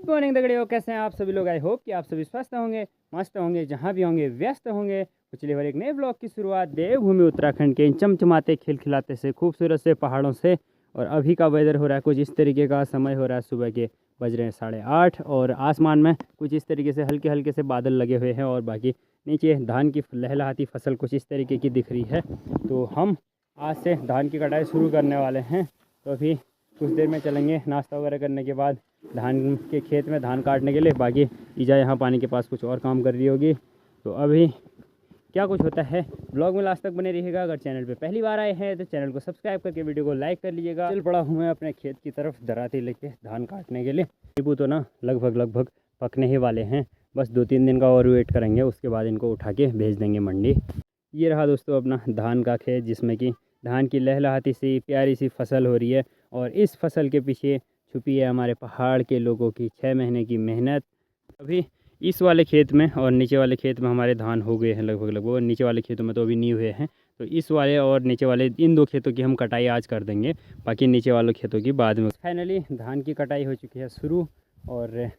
Good morning दगड़ियों, कैसे हैं आप सभी लोग। आई होप कि आप सभी स्वस्थ होंगे, मस्त होंगे, जहाँ भी होंगे व्यस्त होंगे। पिछले बार एक नए ब्लॉग की शुरुआत देवभूमि उत्तराखंड के इन चमचमाते खिलखिलाते से खूबसूरत से पहाड़ों से। और अभी का वेदर हो रहा है कुछ इस तरीके का, समय हो रहा है सुबह के बज रहे हैं 8:30 और आसमान में कुछ इस तरीके से हल्के हल्के से बादल लगे हुए हैं और बाकी नीचे धान की लहलहाती फसल कुछ इस तरीके की दिख रही है। तो हम आज से धान की कटाई शुरू करने वाले हैं। तो अभी कुछ देर में चलेंगे नाश्ता वगैरह करने के बाद धान के खेत में धान काटने के लिए। बाकी ईजा यहाँ पानी के पास कुछ और काम कर रही होगी। तो अभी क्या कुछ होता है ब्लॉग में लास्ट तक बने रहिएगा। अगर चैनल पे पहली बार आए हैं तो चैनल को सब्सक्राइब करके वीडियो को लाइक कर लीजिएगा। चल पड़ा हूँ मैं अपने खेत की तरफ दराती लेके धान काटने के लिए। नींबू तो ना लगभग पकने ही वाले हैं, बस 2-3 दिन का और वेट करेंगे, उसके बाद इनको उठा के भेज देंगे मंडी। ये रहा दोस्तों अपना धान का खेत, जिसमें कि धान की लहलहाती सी प्यारी सी फसल हो रही है। और इस फसल के पीछे छुपी है हमारे पहाड़ के लोगों की 6 महीने की मेहनत। अभी इस वाले खेत में और नीचे वाले खेत में हमारे धान हो गए हैं लगभग। और नीचे वाले खेतों में तो अभी नहीं हुए हैं। तो इस वाले और नीचे वाले इन 2 खेतों की हम कटाई आज कर देंगे, बाकी नीचे वालों खेतों की बाद में। फाइनली धान की कटाई हो चुकी है शुरू। और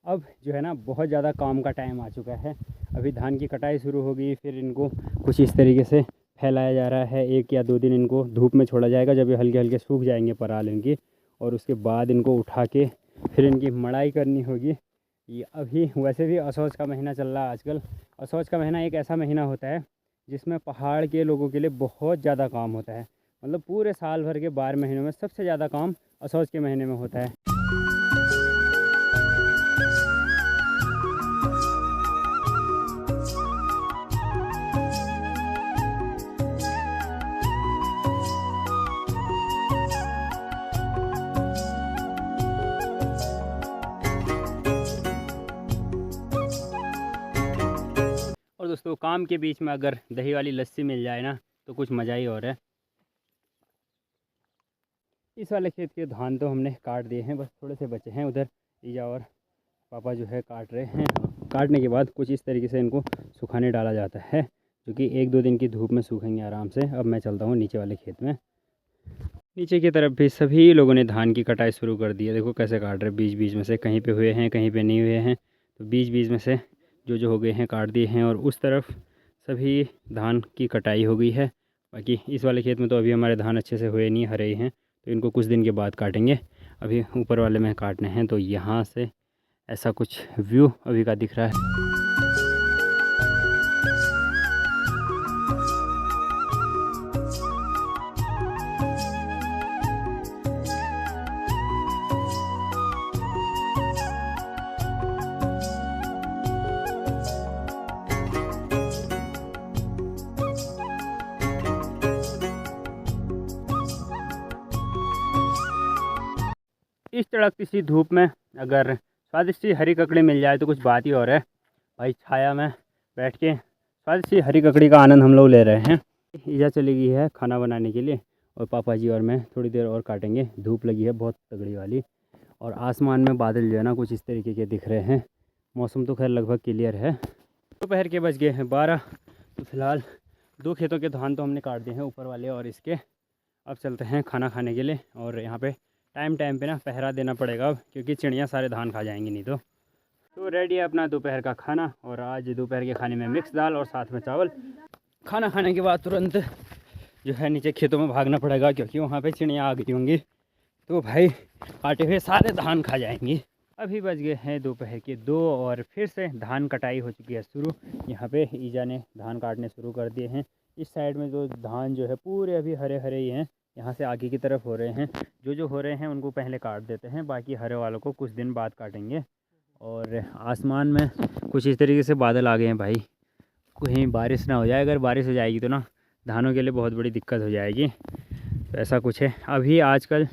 अब जो है ना बहुत ज़्यादा काम का टाइम आ चुका है। अभी धान की कटाई शुरू होगी, फिर इनको कुछ इस तरीके से फैलाया जा रहा है। 1 या 2 दिन इनको धूप में छोड़ा जाएगा, जब ये हल्के हल्के सूख जाएंगे पराल इनकी। और उसके बाद इनको उठा के फिर इनकी मड़ाई करनी होगी। ये अभी वैसे भी असौज का महीना चल रहा है आजकल। असौज का महीना एक ऐसा महीना होता है जिसमें पहाड़ के लोगों के लिए बहुत ज़्यादा काम होता है। मतलब पूरे साल भर के 12 महीनों में सबसे ज़्यादा काम असौज के महीने में होता है। और दोस्तों काम के बीच में अगर दही वाली लस्सी मिल जाए ना तो कुछ मज़ा ही और है। इस वाले खेत के धान तो हमने काट दिए हैं, बस थोड़े से बचे हैं। उधर ईजा और पापा जो है काट रहे हैं। काटने के बाद कुछ इस तरीके से इनको सुखाने डाला जाता है, जो कि 1-2 दिन की धूप में सूखेंगे आराम से। अब मैं चलता हूँ नीचे वाले खेत में। नीचे की तरफ भी सभी लोगों ने धान की कटाई शुरू कर दी है। देखो कैसे काट रहे, बीच बीच में से, कहीं पे हुए हैं कहीं पे नहीं हुए हैं। तो बीच बीच में से जो हो गए हैं काट दिए हैं। और उस तरफ सभी धान की कटाई हो गई है। बाकी इस वाले खेत में तो अभी हमारे धान अच्छे से हुए नहीं, हरे हैं, तो इनको कुछ दिन के बाद काटेंगे। अभी ऊपर वाले में काटने हैं। तो यहाँ से ऐसा कुछ व्यू अभी का दिख रहा है। इस चड़कती सी धूप में अगर स्वादिष्ट सी हरी ककड़ी मिल जाए तो कुछ बात ही और है भाई। छाया में बैठ के स्वादिष्ट सी हरी ककड़ी का आनंद हम लोग ले रहे हैं। ईजा चली गई है खाना बनाने के लिए और पापा जी और मैं थोड़ी देर और काटेंगे। धूप लगी है बहुत तगड़ी वाली। और आसमान में बादल जो है ना कुछ इस तरीके के दिख रहे हैं। मौसम तो खैर लगभग क्लियर है। दोपहर के बज गए हैं 12। तो फिलहाल 2 खेतों के धान तो हमने काट दिए हैं, ऊपर वाले और इसके। अब चलते हैं खाना खाने के लिए। और यहाँ पे टाइम पे ना पहरा देना पड़ेगा अब, क्योंकि चिड़ियाँ सारे धान खा जाएंगी नहीं तो रेडी है अपना दोपहर का खाना। और आज दोपहर के खाने में मिक्स दाल और साथ में चावल। खाना खाने के बाद तुरंत जो है नीचे खेतों में भागना पड़ेगा, क्योंकि वहाँ पे चिड़ियाँ आ गई होंगी तो भाई काटे हुए सारे धान खा जाएंगी। अभी बज गए हैं दोपहर के 2 और फिर से धान कटाई हो चुकी है शुरू। यहाँ पे ईजा ने धान काटने शुरू कर दिए हैं। इस साइड में जो धान जो है पूरे अभी हरे हरे ही हैं। यहाँ से आगे की तरफ हो रहे हैं। जो हो रहे हैं उनको पहले काट देते हैं, बाकी हरे वालों को कुछ दिन बाद काटेंगे। और आसमान में कुछ इस तरीके से बादल आ गए हैं भाई, कहीं बारिश ना हो जाए। अगर बारिश हो जाएगी तो ना धानों के लिए बहुत बड़ी दिक्कत हो जाएगी। तो ऐसा कुछ है। अभी आजकल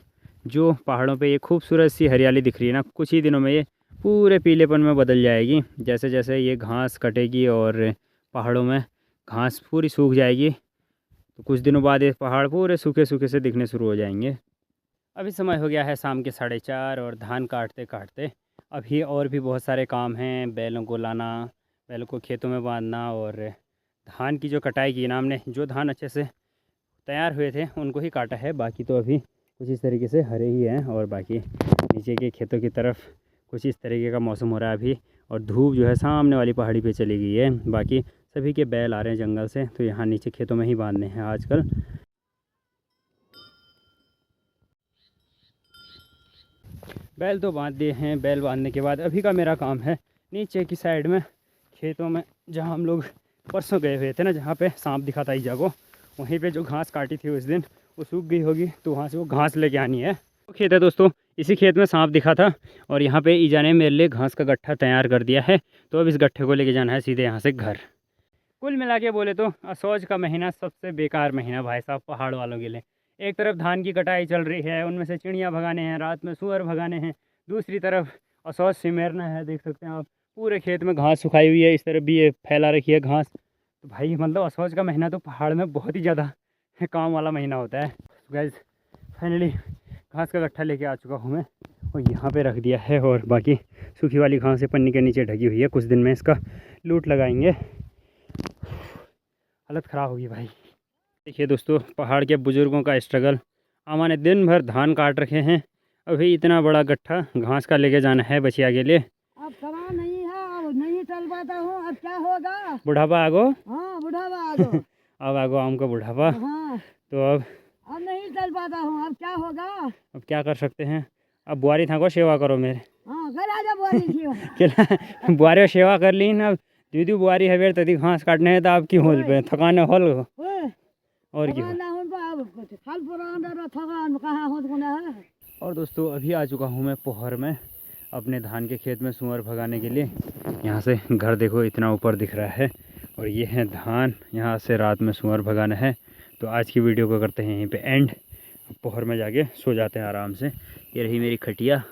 जो पहाड़ों पे ये खूबसूरत सी हरियाली दिख रही है ना, कुछ ही दिनों में ये पूरे पीलेपन में बदल जाएगी। जैसे जैसे ये घास कटेगी और पहाड़ों में घास पूरी सूख जाएगी, तो कुछ दिनों बाद ये पहाड़ पूरे सूखे सूखे से दिखने शुरू हो जाएंगे। अभी समय हो गया है शाम के 4:30 और धान काटते काटते अभी और भी बहुत सारे काम हैं। बैलों को लाना, बैलों को खेतों में बांधना और धान की जो कटाई की ना हमने, जो धान अच्छे से तैयार हुए थे उनको ही काटा है। बाकी तो अभी कुछ इस तरीके से हरे ही हैं। और बाकी नीचे के खेतों की तरफ कुछ इस तरीके का मौसम हो रहा है अभी। और धूप जो है सामने वाली पहाड़ी पे चली गई है। बाकी सभी के बैल आ रहे हैं जंगल से, तो यहाँ नीचे खेतों में ही बांधने हैं आजकल। बैल तो बांध दिए हैं। बैल बांधने के बाद अभी का मेरा काम है नीचे की साइड में खेतों में, जहाँ हम लोग परसों गए हुए थे ना, जहाँ पे सांप दिखा था ईजा को, वहीं पे जो घास काटी थी उस दिन वो सूख गई होगी, तो वहाँ से वो घास लेके आनी है। तो खेत है दोस्तों, इसी खेत में सांप दिखा था और यहाँ पे ईजा ने मेरे लिए घास का गट्ठा तैयार कर दिया है। तो अब इस गट्ठे को लेके जाना है सीधे यहाँ से घर। कुल मिला के बोले तो असौज का महीना सबसे बेकार महीना भाई साहब पहाड़ वालों के लिए। एक तरफ धान की कटाई चल रही है, उनमें से चिड़ियाँ भगाने हैं, रात में सुअर भगाने हैं, दूसरी तरफ असौज सिमेरना है। देख सकते हैं आप पूरे खेत में घास सुखाई हुई है, इस तरफ भी ये फैला रखी है घास। तो भाई मतलब असौज का महीना तो पहाड़ में बहुत ही ज़्यादा काम वाला महीना होता है। तो गाइस फाइनली घास का गट्ठा लेके आ चुका हूँ मैं और यहाँ पे रख दिया है। और बाकी सूखी वाली घास से पन्नी के नीचे ढकी हुई है, कुछ दिन में इसका लूट लगाएंगे। हालत ख़राब होगी भाई। देखिए दोस्तों, पहाड़ के बुज़ुर्गों का स्ट्रगल। आमा ने दिन भर धान काट रखे हैं, अभी इतना बड़ा गट्ठा घास का लेके जाना है बचिया के लिए। अब सामान नहीं है, अब नहीं चल पाता हूँ, अब क्या होगा। बुढ़ापा आगो। हाँ बुढ़ापा आगो। अब आगो आम का बुढ़ापा। हाँ तो अब नहीं चल पाता हूँ, अब क्या होगा। अब क्या कर सकते हैं। अब बुआरी था को सेवा करो मेरे। हाँ घर आ जा बुआरी सेवा। केला बुआरी सेवा कर ली ना। दीदी बुआरी है तदी घास काटने है तो आपकी होल पे थकाने होल और की। और दोस्तों अभी आ चुका हूँ मैं पोहर में अपने धान के खेत में सुअर भगाने के लिए। यहाँ से घर देखो इतना ऊपर दिख रहा है और ये है धान। यहाँ से रात में सुअर भगाना है। तो आज की वीडियो को करते हैं यहीं पे एंड। पोहर में जाके सो जाते हैं आराम से। ये रही मेरी खटिया।